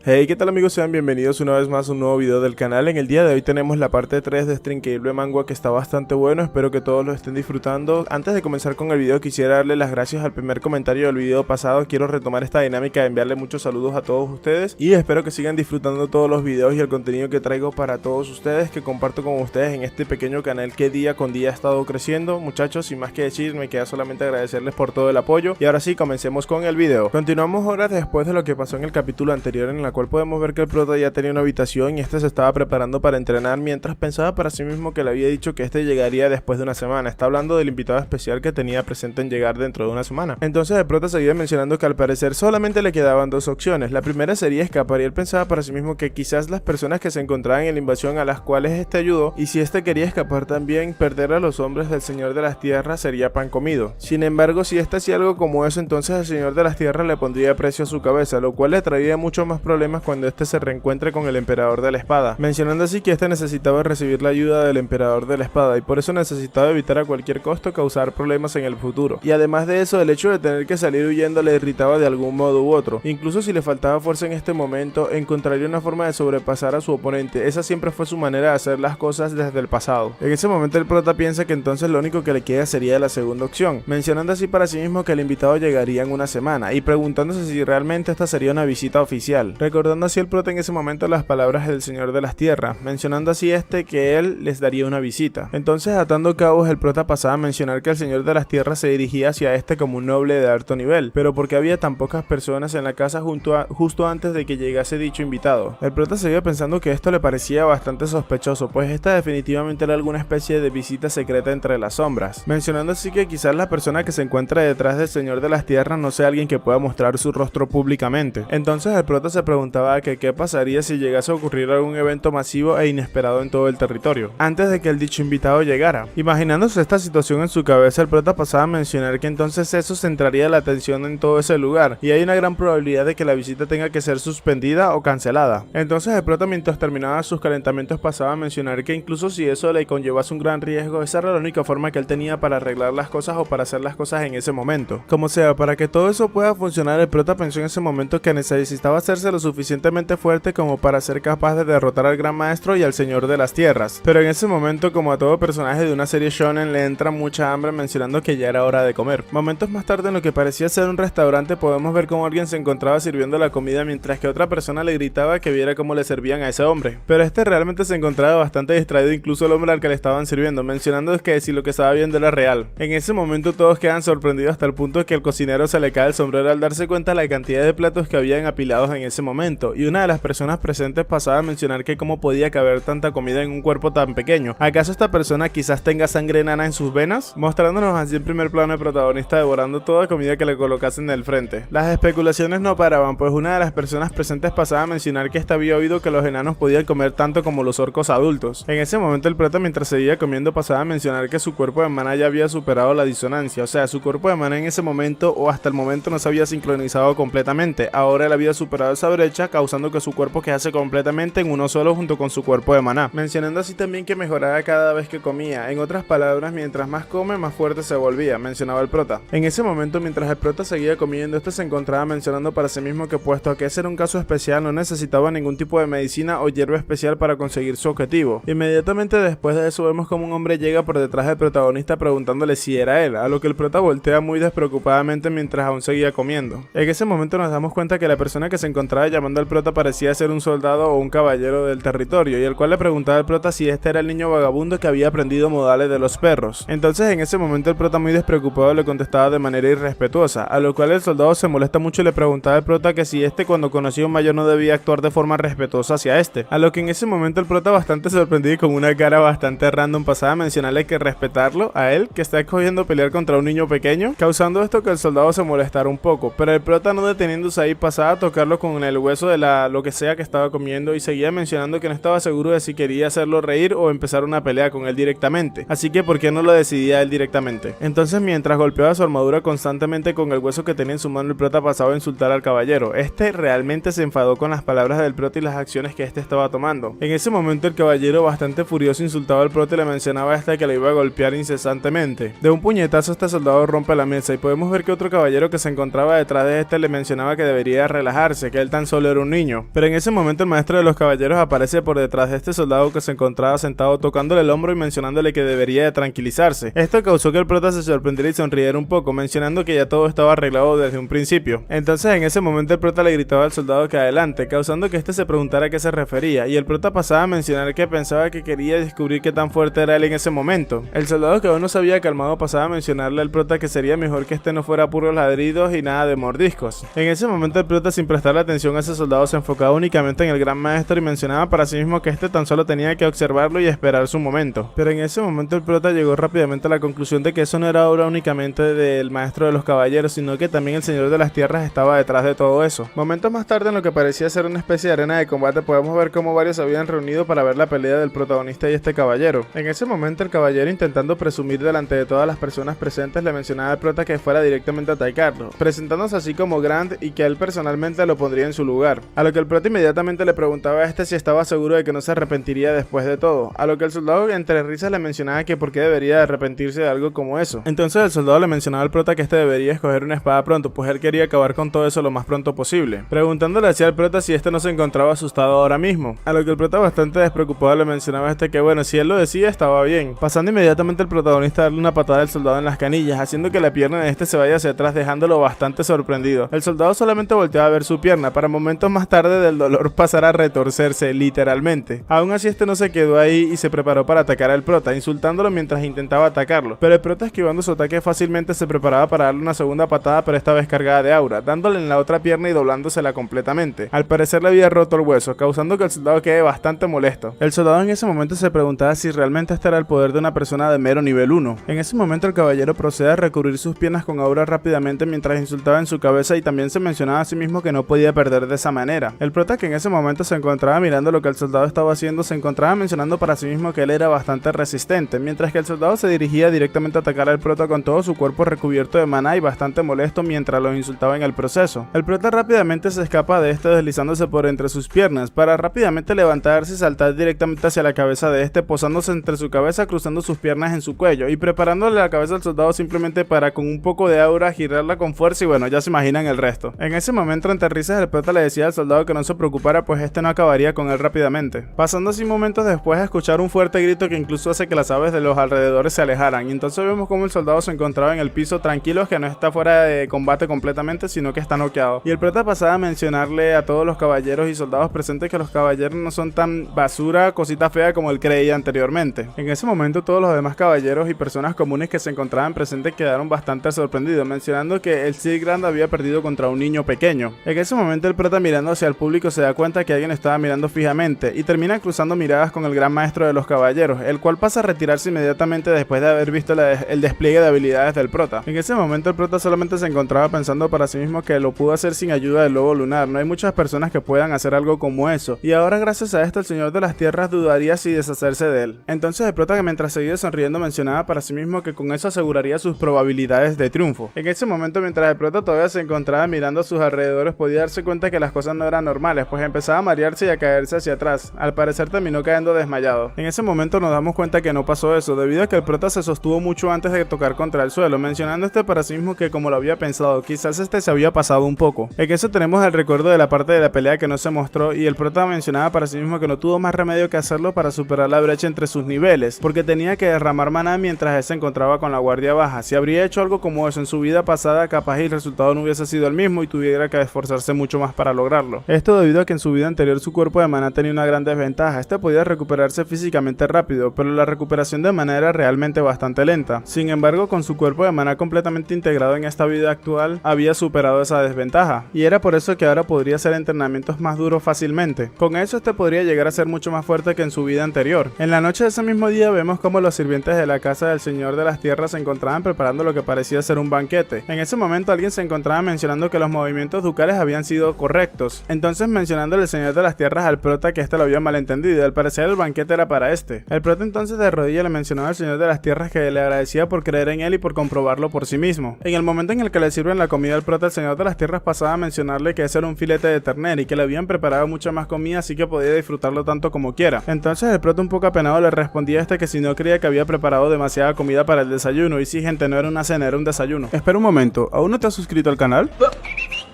Hey, ¿qué tal amigos? Sean bienvenidos una vez más a un nuevo video del canal. En el día de hoy tenemos la parte 3 de este increíble manga que está bastante bueno, espero que todos lo estén disfrutando. Antes de comenzar con el video quisiera darle las gracias al primer comentario del video pasado. Quiero retomar esta dinámica de enviarle muchos saludos a todos ustedes y espero que sigan disfrutando todos los videos y el contenido que traigo para todos ustedes, que comparto con ustedes en este pequeño canal que día con día ha estado creciendo. Muchachos, sin más que decir, me queda solamente agradecerles por todo el apoyo y ahora sí, comencemos con el video. Continuamos ahora después de lo que pasó en el capítulo anterior, en la cual podemos ver que el prota ya tenía una habitación y este se estaba preparando para entrenar mientras pensaba para sí mismo que le había dicho que este llegaría después de una semana. Está hablando del invitado especial que tenía presente en llegar dentro de una semana. Entonces el prota seguía mencionando que al parecer solamente le quedaban dos opciones. La primera sería escapar y él pensaba para sí mismo que quizás las personas que se encontraban en la invasión a las cuales este ayudó, y si este quería escapar también, perder a los hombres del Señor de las Tierras sería pan comido. Sin embargo, si este hacía algo como eso, entonces el Señor de las Tierras le pondría precio a su cabeza, lo cual le traería muchos más problemas cuando este se reencuentre con el Emperador de la Espada, mencionando así que este necesitaba recibir la ayuda del Emperador de la Espada y por eso necesitaba evitar a cualquier costo causar problemas en el futuro. Y además de eso, el hecho de tener que salir huyendo le irritaba de algún modo u otro. Incluso si le faltaba fuerza en este momento, encontraría una forma de sobrepasar a su oponente. Esa siempre fue su manera de hacer las cosas desde el pasado. En ese momento el prota piensa que entonces lo único que le queda sería la segunda opción, mencionando así para sí mismo que el invitado llegaría en una semana y preguntándose si realmente esta sería una visita oficial, recordando así el prota en ese momento las palabras del Señor de las Tierras, mencionando así que él les daría una visita. Entonces, atando cabos, el prota pasaba a mencionar que el Señor de las Tierras se dirigía hacia este como un noble de alto nivel, pero porque había tan pocas personas en la casa justo antes de que llegase dicho invitado. El prota seguía pensando que esto le parecía bastante sospechoso, pues esta definitivamente era alguna especie de visita secreta entre las sombras, mencionando así que quizás la persona que se encuentra detrás del Señor de las Tierras no sea alguien que pueda mostrar su rostro públicamente. Entonces el prota se preguntaba que qué pasaría si llegase a ocurrir algún evento masivo e inesperado en todo el territorio, antes de que el dicho invitado llegara. Imaginándose esta situación en su cabeza, el prota pasaba a mencionar que entonces eso centraría la atención en todo ese lugar, y hay una gran probabilidad de que la visita tenga que ser suspendida o cancelada. Entonces el prota, mientras terminaba sus calentamientos, pasaba a mencionar que incluso si eso le conllevase un gran riesgo, esa era la única forma que él tenía para arreglar las cosas o para hacer las cosas en ese momento. Como sea, para que todo eso pueda funcionar, el prota pensó en ese momento que necesitaba hacerse lo suficientemente fuerte como para ser capaz de derrotar al Gran Maestro y al Señor de las Tierras. Pero en ese momento, como a todo personaje de una serie shonen, le entra mucha hambre, mencionando que ya era hora de comer. Momentos más tarde, en lo que parecía ser un restaurante, podemos ver cómo alguien se encontraba sirviendo la comida mientras que otra persona le gritaba que viera cómo le servían a ese hombre. Pero este realmente se encontraba bastante distraído, incluso el hombre al que le estaban sirviendo, mencionando que si lo que estaba viendo era real. En ese momento todos quedan sorprendidos hasta el punto de que el cocinero se le cae el sombrero al darse cuenta de la cantidad de platos que habían apilados en ese momento, y una de las personas presentes pasaba a mencionar que cómo podía caber tanta comida en un cuerpo tan pequeño. ¿Acaso esta persona quizás tenga sangre enana en sus venas? Mostrándonos así en primer plano el protagonista devorando toda comida que le colocasen en el frente. Las especulaciones no paraban, pues una de las personas presentes pasaba a mencionar que esta había oído que los enanos podían comer tanto como los orcos adultos. En ese momento el prota, mientras seguía comiendo, pasaba a mencionar que su cuerpo de maná ya había superado la disonancia, o sea, su cuerpo de maná en ese momento o hasta el momento no se había sincronizado completamente. Ahora él había superado esa brecha, causando que su cuerpo quedase completamente en uno solo junto con su cuerpo de maná, mencionando así también que mejoraba cada vez que comía. En otras palabras, mientras más come, más fuerte se volvía, mencionaba el prota. En ese momento, mientras el prota seguía comiendo, este se encontraba mencionando para sí mismo que puesto a que ese era un caso especial, no necesitaba ningún tipo de medicina o hierba especial para conseguir su objetivo. Inmediatamente después de eso vemos como un hombre llega por detrás del protagonista preguntándole si era él, a lo que el prota voltea muy despreocupadamente mientras aún seguía comiendo. En ese momento nos damos cuenta que la persona que se encontraba llamando al prota parecía ser un soldado o un caballero del territorio, y el cual le preguntaba al prota si este era el niño vagabundo que había aprendido modales de los perros. Entonces en ese momento el prota, muy despreocupado, le contestaba de manera irrespetuosa, a lo cual el soldado se molesta mucho y le preguntaba al prota que si este, cuando conocía a un mayor, no debía actuar de forma respetuosa hacia este, a lo que en ese momento el prota, bastante sorprendido y con una cara bastante random, pasaba a mencionarle que respetarlo a él, que está escogiendo pelear contra un niño pequeño, causando esto que el soldado se molestara un poco, pero el prota, no deteniéndose ahí, pasaba a tocarlo con el hueso de lo que sea que estaba comiendo y seguía mencionando que no estaba seguro de si quería hacerlo reír o empezar una pelea con él directamente, así que por qué no lo decidía él directamente. Entonces, mientras golpeaba su armadura constantemente con el hueso que tenía en su mano, el prota pasaba a insultar al caballero. Este realmente se enfadó con las palabras del prota y las acciones que este estaba tomando. En ese momento el caballero, bastante furioso, insultaba al prota y le mencionaba a este que le iba a golpear incesantemente. De un puñetazo este soldado rompe la mesa y podemos ver que otro caballero que se encontraba detrás de este le mencionaba que debería relajarse, que él tan solo era un niño. Pero en ese momento el maestro de los caballeros aparece por detrás de este soldado que se encontraba sentado, tocándole el hombro y mencionándole que debería de tranquilizarse. Esto causó que el prota se sorprendiera y sonriera un poco, mencionando que ya todo estaba arreglado desde un principio. Entonces en ese momento el prota le gritaba al soldado que adelante, causando que este se preguntara a qué se refería, y el prota pasaba a mencionar que pensaba que quería descubrir qué tan fuerte era él en ese momento. El soldado, que aún no se había calmado, pasaba a mencionarle al prota que sería mejor que este no fuera puros ladridos y nada de mordiscos. En ese momento el prota, sin prestarle atención a ese soldado, se enfocaba únicamente en el gran maestro y mencionaba para sí mismo que este tan solo tenía que observarlo y esperar su momento. Pero en ese momento el prota llegó rápidamente a la conclusión de que eso no era obra únicamente del maestro de los caballeros, sino que también el señor de las tierras estaba detrás de todo eso. Momentos más tarde, en lo que parecía ser una especie de arena de combate, podemos ver cómo varios se habían reunido para ver la pelea del protagonista y este caballero. En ese momento el caballero, intentando presumir delante de todas las personas presentes, le mencionaba al prota que fuera directamente a atacarlo, presentándose así como Grant y que él personalmente lo pondría en su lugar. A lo que el prota inmediatamente le preguntaba a este si estaba seguro de que no se arrepentiría después de todo, a lo que el soldado entre risas le mencionaba que por qué debería de arrepentirse de algo como eso. Entonces el soldado le mencionaba al prota que este debería escoger una espada pronto, pues él quería acabar con todo eso lo más pronto posible, preguntándole hacia el prota si este no se encontraba asustado ahora mismo, a lo que el prota, bastante despreocupado, le mencionaba a este que bueno, si él lo decía estaba bien, pasando inmediatamente el protagonista a darle una patada al soldado en las canillas, haciendo que la pierna de este se vaya hacia atrás, dejándolo bastante sorprendido. El soldado solamente volteaba a ver su pierna, para momentos más tarde del dolor pasar a retorcerse, literalmente. Aún así este no se quedó ahí y se preparó para atacar al prota, insultándolo mientras intentaba atacarlo, pero el prota, esquivando su ataque fácilmente, se preparaba para darle una segunda patada, pero esta vez cargada de aura, dándole en la otra pierna y doblándosela completamente. Al parecer le había roto el hueso, causando que el soldado quede bastante molesto. El soldado en ese momento se preguntaba si realmente este era el poder de una persona de mero nivel 1. En ese momento el caballero procede a recubrir sus piernas con aura rápidamente mientras insultaba en su cabeza, y también se mencionaba a sí mismo que no podía perder de esa manera. El prota, que en ese momento se encontraba mirando lo que el soldado estaba haciendo, se encontraba mencionando para sí mismo que él era bastante resistente, mientras que el soldado se dirigía directamente a atacar al prota con todo su cuerpo recubierto de maná y bastante molesto mientras lo insultaba en el proceso. El prota rápidamente se escapa de este, deslizándose por entre sus piernas para rápidamente levantarse y saltar directamente hacia la cabeza de este, posándose entre su cabeza, cruzando sus piernas en su cuello y preparándole la cabeza al soldado simplemente para, con un poco de aura, girarla con fuerza, y bueno, ya se imaginan el resto. En ese momento, entre risas, el prota le decía al soldado que no se preocupara, pues este no acabaría con él rápidamente, pasando así momentos después a escuchar un fuerte grito que incluso hace que las aves de los alrededores se alejaran, y entonces vemos como el soldado se encontraba en el piso tranquilo, que no está fuera de combate completamente, sino que está noqueado. Y el prota pasaba a mencionarle a todos los caballeros y soldados presentes que los caballeros no son tan basura, cosita fea como él creía anteriormente. En ese momento todos los demás caballeros y personas comunes que se encontraban presentes quedaron bastante sorprendidos, mencionando que el Sir Grant había perdido contra un niño pequeño. En ese momento el prota, mirando hacia el público, se da cuenta que alguien estaba mirando fijamente y termina cruzando miradas con el gran maestro de los caballeros, el cual pasa a retirarse inmediatamente después de haber visto el despliegue de habilidades del prota. En ese momento el prota solamente se encontraba pensando para sí mismo que lo pudo hacer sin ayuda del lobo lunar. No hay muchas personas que puedan hacer algo como eso, y ahora gracias a esto el señor de las tierras dudaría si deshacerse de él. Entonces el prota, que mientras seguía sonriendo, mencionaba para sí mismo que con eso aseguraría sus probabilidades de triunfo. En ese momento, mientras el prota todavía se encontraba mirando a sus alrededores, podía darse cuenta que las cosas no eran normales, pues empezaba a marearse y a caerse hacia atrás. Al parecer terminó cayendo desmayado. En ese momento nos damos cuenta que no pasó eso, debido a que el prota se sostuvo mucho antes de tocar contra el suelo, mencionando para sí mismo que como lo había pensado, quizás se había pasado un poco. En eso tenemos el recuerdo de la parte de la pelea que no se mostró, y el prota mencionaba para sí mismo que no tuvo más remedio que hacerlo para superar la brecha entre sus niveles, porque tenía que derramar maná mientras él se encontraba con la guardia baja. Si habría hecho algo como eso en su vida pasada, capaz el resultado no hubiese sido el mismo y tuviera que esforzarse mucho más para lograrlo. Esto debido a que en su vida anterior su cuerpo de maná tenía una gran desventaja. Este podía recuperarse físicamente rápido, pero la recuperación de maná era realmente bastante lenta. Sin embargo, con su cuerpo de maná completamente integrado en esta vida actual, había superado esa desventaja, y era por eso que ahora podría hacer entrenamientos más duros fácilmente. Con eso este podría llegar a ser mucho más fuerte que en su vida anterior. En la noche de ese mismo día vemos como los sirvientes de la casa del señor de las tierras se encontraban preparando lo que parecía ser un banquete. En ese momento alguien se encontraba mencionando que los movimientos ducales habían sido correctos, entonces mencionándole al señor de las tierras al prota que este lo había malentendido, y al parecer el banquete era para este. El prota entonces de rodillas le mencionaba al señor de las tierras que le agradecía por creer en él y por comprobarlo por sí mismo. En el momento en el que le sirven la comida al prota, el señor de las tierras pasaba a mencionarle que ese era un filete de ternera y que le habían preparado mucha más comida, así que podía disfrutarlo tanto como quiera. Entonces el prota, un poco apenado, le respondía a este que si no creía que había preparado demasiada comida para el desayuno, y sí, gente, no era una cena, era un desayuno. Espera un momento, ¿aún no te has suscrito al canal?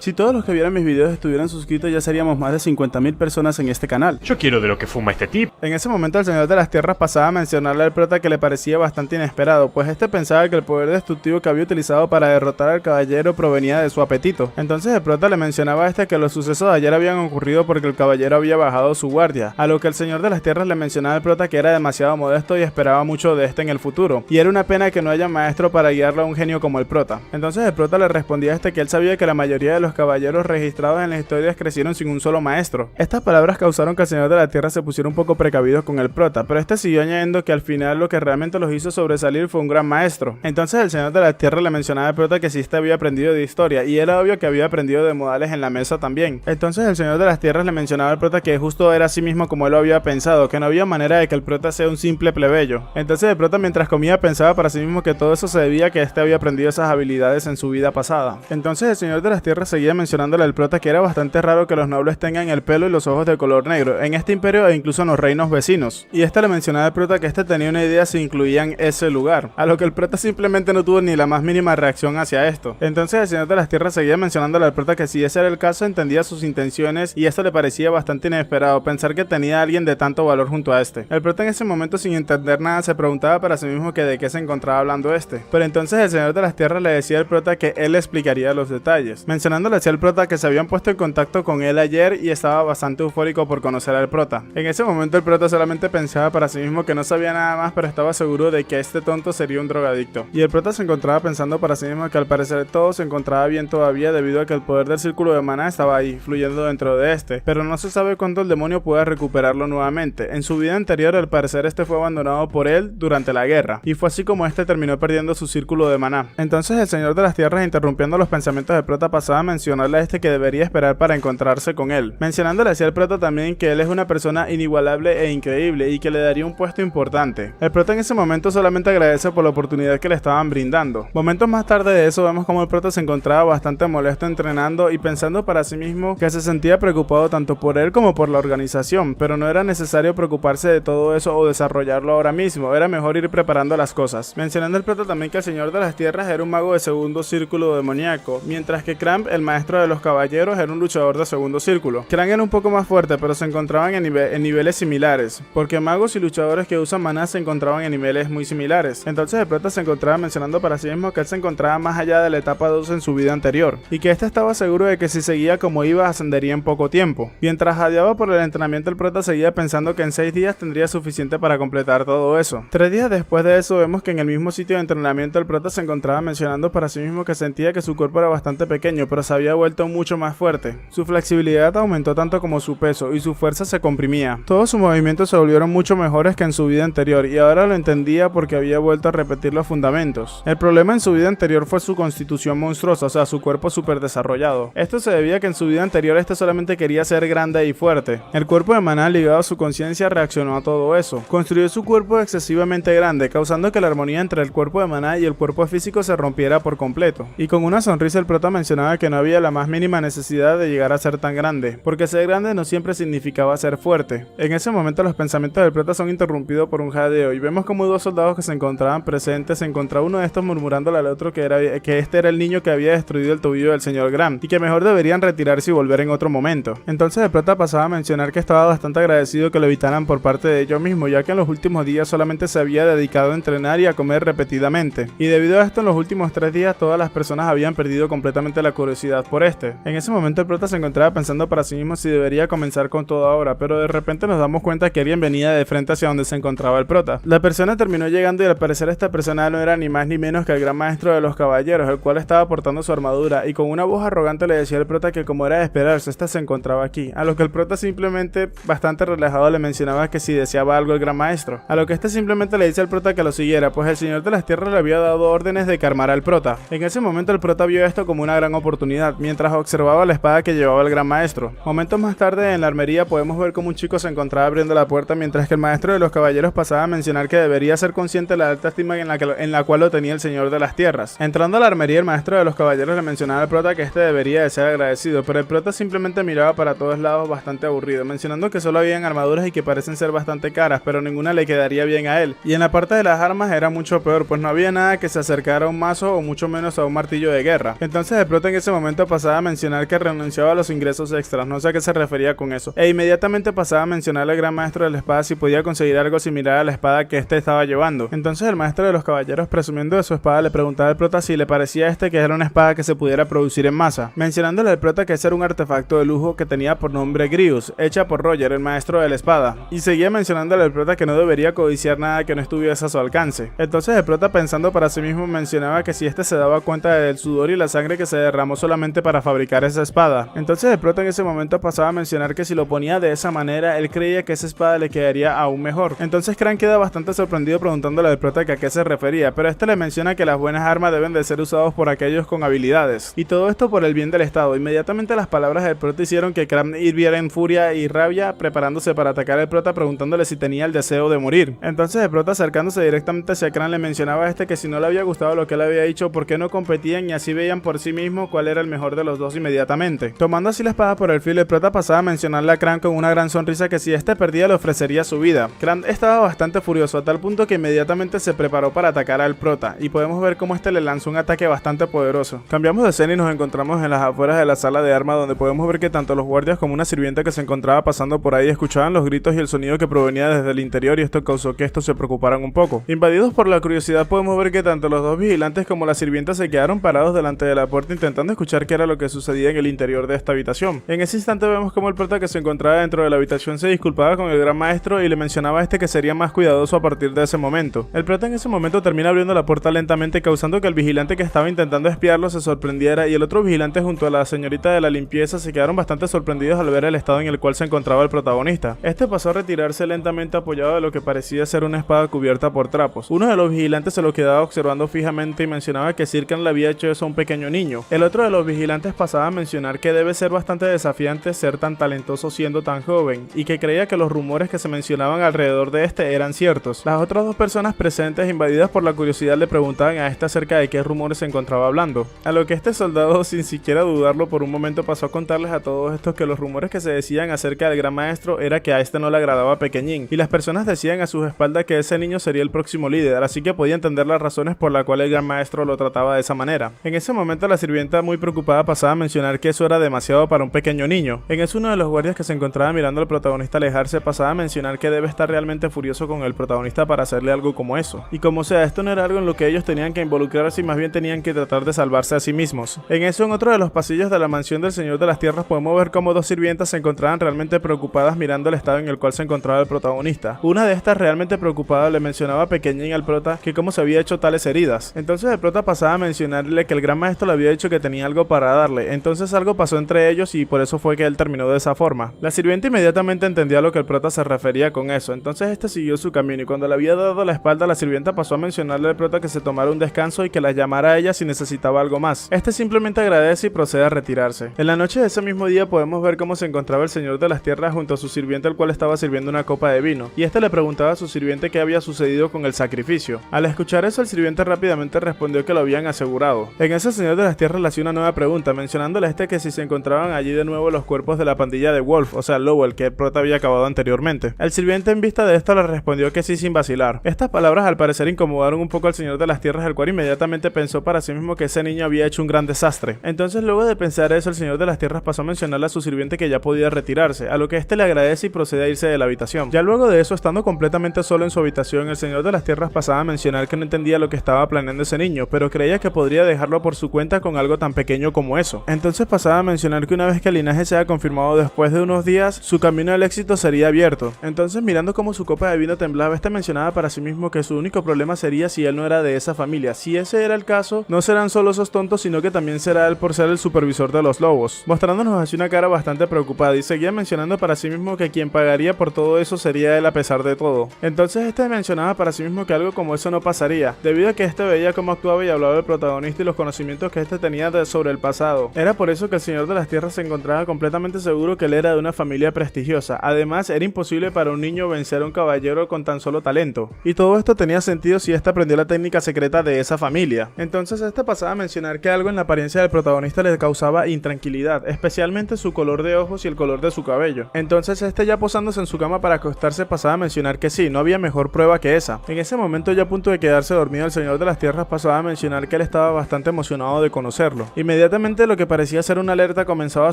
Si todos los que vieran mis videos estuvieran suscritos ya seríamos más de 50.000 personas en este canal. Yo quiero de lo que fuma este tipo. En ese momento el señor de las tierras pasaba a mencionarle al prota que le parecía bastante inesperado, pues este pensaba que el poder destructivo que había utilizado para derrotar al caballero provenía de su apetito. Entonces el prota le mencionaba a este que los sucesos de ayer habían ocurrido porque el caballero había bajado su guardia, a lo que el señor de las tierras le mencionaba al prota que era demasiado modesto y esperaba mucho de este en el futuro, y era una pena que no haya maestro para guiarlo a un genio como el prota. Entonces el prota le respondía a este que él sabía que la mayoría de los caballeros registrados en las historias crecieron sin un solo maestro. Estas palabras causaron que el señor de la tierra se pusiera un poco precavido con el prota, pero este siguió añadiendo que al final lo que realmente los hizo sobresalir fue un gran maestro. Entonces el señor de la tierra le mencionaba al prota que sí este había aprendido de historia, y era obvio que había aprendido de modales en la mesa también. Entonces el señor de las tierras le mencionaba al prota que justo era así mismo como él lo había pensado, que no había manera de que el prota sea un simple plebeyo. Entonces el prota mientras comía pensaba para sí mismo que todo eso se debía a que este había aprendido esas habilidades en su vida pasada. Entonces el señor de las tierras seguía mencionándole al prota que era bastante raro que los nobles tengan el pelo y los ojos de color negro en este imperio e incluso en los reinos vecinos. Y este le mencionaba al prota que este tenía una idea si incluían ese lugar, a lo que el prota simplemente no tuvo ni la más mínima reacción hacia esto. Entonces el señor de las tierras seguía mencionándole al prota que si ese era el caso entendía sus intenciones y esto le parecía bastante inesperado pensar que tenía a alguien de tanto valor junto a este. El prota en ese momento sin entender nada se preguntaba para sí mismo que de qué se encontraba hablando este. Pero entonces el señor de las tierras le decía al prota que él le explicaría los detalles, mencionándole hacia el prota que se habían puesto en contacto con él ayer y estaba bastante eufórico por conocer al prota. En ese momento el prota solamente pensaba para sí mismo que no sabía nada más, pero estaba seguro de que este tonto sería un drogadicto. Y el prota se encontraba pensando para sí mismo que al parecer todo se encontraba bien todavía debido a que el poder del círculo de maná estaba ahí, fluyendo dentro de este, pero no se sabe cuándo el demonio pueda recuperarlo nuevamente. En su vida anterior al parecer este fue abandonado por él durante la guerra, y fue así como este terminó perdiendo su círculo de maná. Entonces el señor de las tierras, interrumpiendo los pensamientos del prota, pasaba a mencionarle a este que debería esperar para encontrarse con él, mencionándole hacia el prota también que él es una persona inigualable e increíble y que le daría un puesto importante. El prota en ese momento solamente agradece por la oportunidad que le estaban brindando. Momentos más tarde de eso vemos como el prota se encontraba bastante molesto entrenando y pensando para sí mismo que se sentía preocupado tanto por él como por la organización, pero no era necesario preocuparse de todo eso o desarrollarlo ahora mismo, era mejor ir preparando las cosas. Mencionando el prota también que el señor de las tierras era un mago de segundo círculo demoníaco, mientras que Cramp, el maestro de los caballeros, era un luchador de segundo círculo. Cramp era un poco más fuerte, pero se encontraban en niveles similares, porque magos y luchadores que usan maná se encontraban en niveles muy similares. Entonces el prota se encontraba mencionando para sí mismo que él se encontraba más allá de la etapa 2 en su vida anterior, y que este estaba seguro de que si seguía como iba ascendería en poco tiempo. Mientras jadeaba por el entrenamiento, el prota seguía pensando que en 6 días tendría suficiente para completar todo eso. 3 días después de eso vemos que en el mismo sitio de entrenamiento el prota se encontraba mencionando para sí mismo que sentía que su cuerpo era bastante pequeño, pero se había vuelto mucho más fuerte. Su flexibilidad aumentó tanto como su peso y su fuerza se comprimía. Todos sus movimientos se volvieron mucho mejores que en su vida anterior y ahora lo entendía porque había vuelto a repetir los fundamentos. El problema en su vida anterior fue su constitución monstruosa, o sea, su cuerpo súper desarrollado. Esto se debía a que en su vida anterior este solamente quería ser grande y fuerte. El cuerpo de maná ligado a su conciencia reaccionó a todo eso. Construyó su cuerpo excesivamente grande, causando que la armonía entre el cuerpo de maná y el cuerpo físico se rompiera por completo. Y con una sonrisa el prota mencionaba que no había la más mínima necesidad de llegar a ser tan grande, porque ser grande no siempre significaba ser fuerte. En ese momento los pensamientos del prota son interrumpidos por un jadeo y vemos como 2 soldados que se encontraban presentes se encontraba uno de estos murmurándole al otro que este era el niño que había destruido el tobillo del señor Grant y que mejor deberían retirarse y volver en otro momento. Entonces el prota pasaba a mencionar que estaba bastante agradecido que lo evitaran por parte de ellos mismos, ya que en los últimos días solamente se había dedicado a entrenar y a comer repetidamente, y debido a esto en los últimos 3 días todas las personas habían perdido completamente la curiosidad por este. En ese momento el prota se encontraba pensando para sí mismo si debería comenzar con todo ahora, pero de repente nos damos cuenta que alguien venía de frente hacia donde se encontraba el prota. La persona terminó llegando y al parecer esta persona no era ni más ni menos que el gran maestro de los caballeros, el cual estaba portando su armadura y con una voz arrogante le decía al prota que como era de esperarse, esta se encontraba aquí, a lo que el prota simplemente bastante relajado le mencionaba que si deseaba algo el gran maestro, a lo que este simplemente le dice al prota que lo siguiera, pues el señor de las tierras le había dado órdenes de que armara al prota. En ese momento el prota vio esto como una gran oportunidad, mientras observaba la espada que llevaba el gran maestro. Momentos más tarde en la armería podemos ver como un chico se encontraba abriendo la puerta mientras que el maestro de los caballeros pasaba a mencionar que debería ser consciente de la alta estima en la cual lo tenía el señor de las tierras. Entrando a la armería el maestro de los caballeros le mencionaba al prota que este debería de ser agradecido, pero el prota simplemente miraba para todos lados bastante aburrido, mencionando que solo habían armaduras y que parecen ser bastante caras, pero ninguna le quedaría bien a él. Y en la parte de las armas era mucho peor, pues no había nada que se acercara a un mazo o mucho menos a un martillo de guerra. Entonces el prota en ese momento momento pasaba a mencionar que renunciaba a los ingresos extras, no sé a qué se refería con eso. E inmediatamente pasaba a mencionarle al gran maestro de la espada si podía conseguir algo similar a la espada que este estaba llevando. Entonces el maestro de los caballeros, presumiendo de su espada, le preguntaba al prota si le parecía a este que era una espada que se pudiera producir en masa, mencionándole al prota que ese era un artefacto de lujo que tenía por nombre Grius, hecha por Roger, el maestro de la espada, y seguía mencionándole al prota que no debería codiciar nada que no estuviese a su alcance. Entonces el prota, pensando para sí mismo, mencionaba que si este se daba cuenta del sudor y la sangre que se derramó solamente para fabricar esa espada. Entonces el prota en ese momento pasaba a mencionar que si lo ponía de esa manera, él creía que esa espada le quedaría aún mejor. Entonces Cran queda bastante sorprendido preguntándole al prota que a qué se refería, pero este le menciona que las buenas armas deben de ser usados por aquellos con habilidades, y todo esto por el bien del estado. Inmediatamente las palabras del prota hicieron que Cran hirviera en furia y rabia, preparándose para atacar al prota, preguntándole si tenía el deseo de morir. Entonces el prota, acercándose directamente hacia Cran, le mencionaba a este que si no le había gustado lo que él había dicho, por qué no competían y así veían por sí mismos cuál era el mejor de los dos inmediatamente. Tomando así la espada por el filo, el prota pasaba a mencionarle a Cran con una gran sonrisa que si este perdía le ofrecería su vida. Cran estaba bastante furioso, a tal punto que inmediatamente se preparó para atacar al prota, y podemos ver cómo este le lanzó un ataque bastante poderoso. Cambiamos de escena y nos encontramos en las afueras de la sala de armas, donde podemos ver que tanto los guardias como una sirvienta que se encontraba pasando por ahí escuchaban los gritos y el sonido que provenía desde el interior, y esto causó que estos se preocuparan un poco. Invadidos por la curiosidad, podemos ver que tanto los dos vigilantes como la sirvienta se quedaron parados delante de la puerta intentando escuchar qué era lo que sucedía en el interior de esta habitación. En ese instante vemos como el prota que se encontraba dentro de la habitación se disculpaba con el gran maestro y le mencionaba a este que sería más cuidadoso a partir de ese momento. El prota en ese momento termina abriendo la puerta lentamente, causando que el vigilante que estaba intentando espiarlo se sorprendiera, y el otro vigilante junto a la señorita de la limpieza se quedaron bastante sorprendidos al ver el estado en el cual se encontraba el protagonista. Este pasó a retirarse lentamente apoyado de lo que parecía ser una espada cubierta por trapos. Uno de los vigilantes se lo quedaba observando fijamente y mencionaba que Sirkan le había hecho eso a un pequeño niño. El otro de los vigilantes pasaba a mencionar que debe ser bastante desafiante ser tan talentoso siendo tan joven, y que creía que los rumores que se mencionaban alrededor de este eran ciertos. Las otras dos personas presentes, invadidas por la curiosidad, le preguntaban a este acerca de qué rumores se encontraba hablando, a lo que este soldado, sin siquiera dudarlo por un momento, pasó a contarles a todos estos que los rumores que se decían acerca del gran maestro era que a este no le agradaba Pequeñín, y las personas decían a sus espaldas que ese niño sería el próximo líder, así que podía entender las razones por las cuales el gran maestro lo trataba de esa manera. En ese momento la sirvienta, muy preocupada, pasaba a mencionar que eso era demasiado para un pequeño niño. En eso uno de los guardias que se encontraba mirando al protagonista alejarse pasaba a mencionar que debe estar realmente furioso con el protagonista para hacerle algo como eso, y como sea, esto no era algo en lo que ellos tenían que involucrarse y más bien tenían que tratar de salvarse a sí mismos. En eso, en otro de los pasillos de la mansión del Señor de las Tierras, podemos ver cómo dos sirvientas se encontraban realmente preocupadas mirando el estado en el cual se encontraba el protagonista. Una de estas, realmente preocupada, le mencionaba a Pequeñín al prota que cómo se había hecho tales heridas. Entonces el prota pasaba a mencionarle que el gran maestro le había dicho que tenía algo para darle, entonces algo pasó entre ellos y por eso fue que él terminó de esa forma. La sirvienta inmediatamente entendía a lo que el prota se refería con eso, entonces este siguió su camino, y cuando le había dado la espalda, la sirvienta pasó a mencionarle al prota que se tomara un descanso y que la llamara a ella si necesitaba algo más. Este simplemente agradece y procede a retirarse. En la noche de ese mismo día podemos ver cómo se encontraba el Señor de las Tierras junto a su sirviente, el cual estaba sirviendo una copa de vino, y este le preguntaba a su sirviente qué había sucedido con el sacrificio. Al escuchar eso, el sirviente rápidamente respondió que lo habían asegurado. En ese, el Señor de las Tierras le hacía una nueva pregunta, mencionándole a este que si se encontraban allí de nuevo los cuerpos de la pandilla de Wolf, o sea Lowell, que el prota había acabado anteriormente. El sirviente, en vista de esto, le respondió que sí sin vacilar. Estas palabras al parecer incomodaron un poco al Señor de las Tierras, el cual inmediatamente pensó para sí mismo que ese niño había hecho un gran desastre. Entonces, luego de pensar eso, el Señor de las Tierras pasó a mencionarle a su sirviente que ya podía retirarse, a lo que este le agradece y procede a irse de la habitación. Ya luego de eso, estando completamente solo en su habitación, el Señor de las Tierras pasaba a mencionar que no entendía lo que estaba planeando ese niño, pero creía que podría dejarlo por su cuenta con algo tan pequeño como eso. Entonces pasaba a mencionar que una vez que el linaje sea confirmado después de unos días, su camino al éxito sería abierto. Entonces, mirando cómo su copa de vino temblaba, este mencionaba para sí mismo que su único problema sería si él no era de esa familia. Si ese era el caso, no serán solo esos tontos, sino que también será él por ser el supervisor de los lobos, mostrándonos así una cara bastante preocupada, y seguía mencionando para sí mismo que quien pagaría por todo eso sería él a pesar de todo. Entonces este mencionaba para sí mismo que algo como eso no pasaría, debido a que este veía cómo actuaba y hablaba del protagonista y los conocimientos que este tenía sobre el pasado. Era por eso que el Señor de las Tierras se encontraba completamente seguro que él era de una familia prestigiosa. Además, era imposible para un niño vencer a un caballero con tan solo talento, y todo esto tenía sentido si este aprendió la técnica secreta de esa familia. Entonces este pasaba a mencionar que algo en la apariencia del protagonista le causaba intranquilidad, especialmente su color de ojos y el color de su cabello. Entonces este, ya posándose en su cama para acostarse, pasaba a mencionar que sí, no había mejor prueba que esa. En ese momento, ya a punto de quedarse dormido, el Señor de las Tierras pasaba a mencionar que él estaba bastante emocionado de conocerlo. Inmediatamente Inmediatamente lo que parecía ser una alerta comenzaba a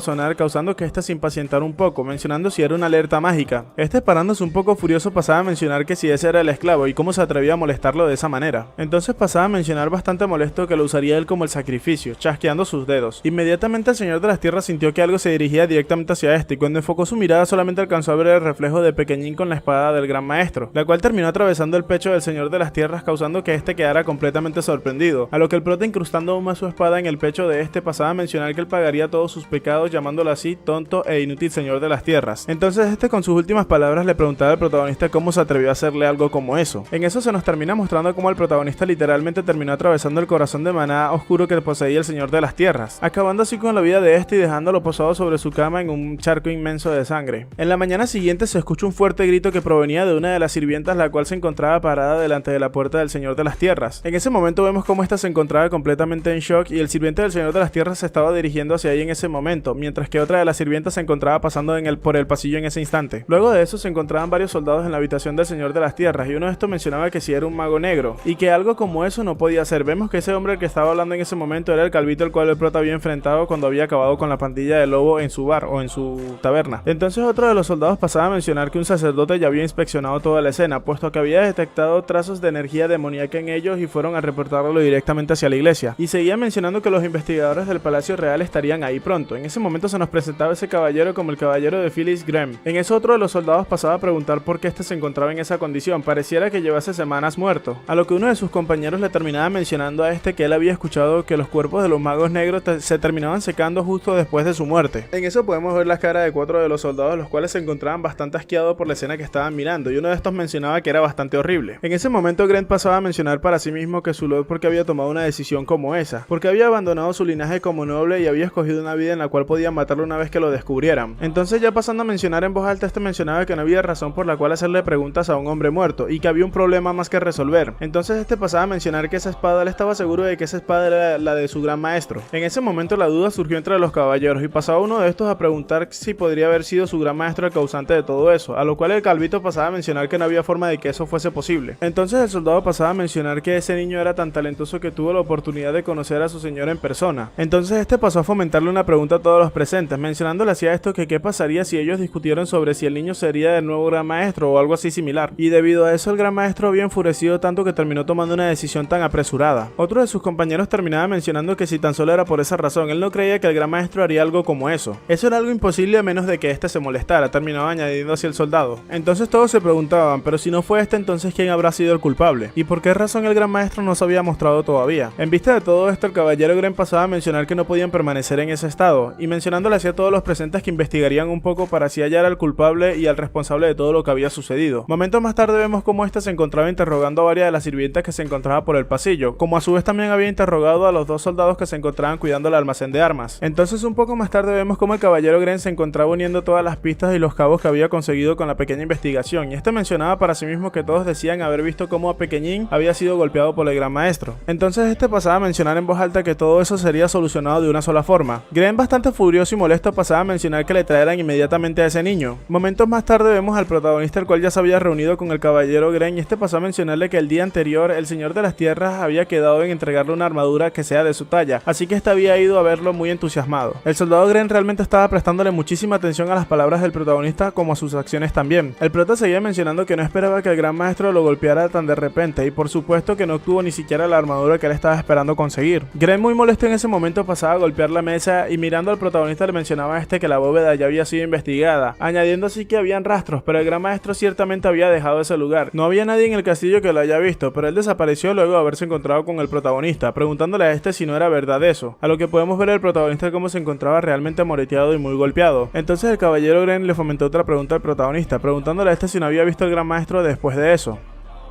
sonar, causando que éste se impacientara un poco, mencionando si era una alerta mágica. Este, parándose un poco furioso, pasaba a mencionar que si ese era el esclavo y cómo se atrevía a molestarlo de esa manera. Entonces pasaba a mencionar bastante molesto que lo usaría él como el sacrificio, chasqueando sus dedos. Inmediatamente el señor de las tierras sintió que algo se dirigía directamente hacia este, y cuando enfocó su mirada solamente alcanzó a ver el reflejo de Pequeñín con la espada del gran maestro, la cual terminó atravesando el pecho del señor de las tierras, causando que este quedara completamente sorprendido, a lo que el prota, incrustando aún más su espada en el pecho de este, pasaba a mencionar que él pagaría todos sus pecados, llamándolo así tonto e inútil señor de las tierras. Entonces este, con sus últimas palabras, le preguntaba al protagonista cómo se atrevió a hacerle algo como eso. En eso se nos termina mostrando cómo el protagonista literalmente terminó atravesando el corazón de maná oscuro que poseía el señor de las tierras, acabando así con la vida de este y dejándolo posado sobre su cama en un charco inmenso de sangre. En la mañana siguiente se escucha un fuerte grito que provenía de una de las sirvientas, la cual se encontraba parada delante de la puerta del señor de las tierras. En ese momento vemos cómo esta se encontraba completamente en shock y el sirviente del señor de las tierras se estaba dirigiendo hacia ella en ese momento, mientras que otra de las sirvientas se encontraba pasando por el pasillo en ese instante. Luego de eso se encontraban varios soldados en la habitación del señor de las tierras y uno de estos mencionaba que si era un mago negro y que algo como eso no podía ser. Vemos que ese hombre al que estaba hablando en ese momento era el calvito el cual el prota había enfrentado cuando había acabado con la pandilla de lobo en su bar o en su taberna. Entonces otro de los soldados pasaba a mencionar que un sacerdote ya había inspeccionado toda la escena, puesto que había detectado trazos de energía demoníaca en ellos y fueron a reportarlo directamente hacia la iglesia. Y seguía mencionando que los investigadores del Palacio Real estarían ahí pronto. En ese momento se nos presentaba ese caballero como el caballero de Phyllis Graham. En eso otro de los soldados pasaba a preguntar por qué este se encontraba en esa condición, pareciera que llevase semanas muerto, a lo que uno de sus compañeros le terminaba mencionando a este que él había escuchado que los cuerpos de los magos negros se terminaban secando justo después de su muerte. En eso podemos ver la cara de 4 de los soldados, los cuales se encontraban bastante asqueados por la escena que estaban mirando, y uno de estos mencionaba que era bastante horrible. En ese momento Grant pasaba a mencionar para sí mismo que su lord porque había tomado una decisión como esa, porque había abandonado su linaje como noble y había escogido una vida en la cual podían matarlo una vez que lo descubrieran. Entonces, ya pasando a mencionar en voz alta, este mencionaba que no había razón por la cual hacerle preguntas a un hombre muerto y que había un problema más que resolver. Entonces este pasaba a mencionar que esa espada, él estaba seguro de que esa espada era la de su gran maestro. En ese momento la duda surgió entre los caballeros y pasaba uno de estos a preguntar si podría haber sido su gran maestro el causante de todo eso, a lo cual el calvito pasaba a mencionar que no había forma de que eso fuese posible. Entonces el soldado pasaba a mencionar que ese niño era tan talentoso que tuvo la oportunidad de conocer a su señor en persona. Entonces este pasó a fomentarle una pregunta a todos los presentes, mencionándole hacia esto que qué pasaría si ellos discutieran sobre si el niño sería el nuevo gran maestro o algo así similar, y debido a eso el gran maestro había enfurecido tanto que terminó tomando una decisión tan apresurada. Otro de sus compañeros terminaba mencionando que si tan solo era por esa razón, él no creía que el gran maestro haría algo como eso. Eso era algo imposible a menos de que este se molestara, terminaba añadiendo hacia el soldado. Entonces todos se preguntaban, pero si no fue este, entonces ¿quién habrá sido el culpable? ¿Y por qué razón el gran maestro no se había mostrado todavía? En vista de todo esto, el caballero Gren pasaba a mencionar que no podían permanecer en ese estado, y mencionándole hacia todos los presentes que investigarían un poco para así hallar al culpable y al responsable de todo lo que había sucedido. Momentos más tarde vemos cómo este se encontraba interrogando a varias de las sirvientas que se encontraban por el pasillo, como a su vez también había interrogado a los 2 soldados que se encontraban cuidando el almacén de armas. Entonces un poco más tarde vemos cómo el caballero Gren se encontraba uniendo todas las pistas y los cabos que había conseguido con la pequeña investigación, y este mencionaba para sí mismo que todos decían haber visto cómo a Pequeñín había sido golpeado por el gran maestro. Entonces este pasaba a mencionar en voz alta que todo eso sería solucionado de una sola forma. Gren, bastante furioso y molesto, pasaba a mencionar que le traeran inmediatamente a ese niño. Momentos más tarde vemos al protagonista, el cual ya se había reunido con el caballero Gren, y este pasó a mencionarle que el día anterior el señor de las tierras había quedado en entregarle una armadura que sea de su talla, así que este había ido a verlo muy entusiasmado. El soldado Gren realmente estaba prestándole muchísima atención a las palabras del protagonista como a sus acciones también. El prota seguía mencionando que no esperaba que el gran maestro lo golpeara tan de repente, y por supuesto que no obtuvo ni siquiera la armadura que él estaba esperando conseguir. Gren, muy molesto en ese momento, pasaba a golpear la mesa y mirando al protagonista le mencionaba a este que la bóveda ya había sido investigada, añadiendo así que habían rastros, pero el gran maestro ciertamente había dejado ese lugar. No había nadie en el castillo que lo haya visto, pero él desapareció luego de haberse encontrado con el protagonista, preguntándole a este si no era verdad eso, a lo que podemos ver el protagonista cómo se encontraba realmente moreteado y muy golpeado. Entonces el caballero Gren le fomentó otra pregunta al protagonista, preguntándole a este si no había visto al gran maestro después de eso.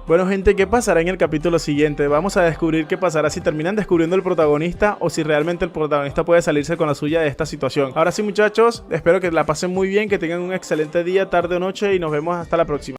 Bueno gente, ¿qué pasará en el capítulo siguiente? Vamos a descubrir qué pasará si terminan descubriendo el protagonista o si realmente el protagonista puede salirse con la suya de esta situación. Ahora sí muchachos, espero que la pasen muy bien, que tengan un excelente día, tarde o noche y nos vemos hasta la próxima.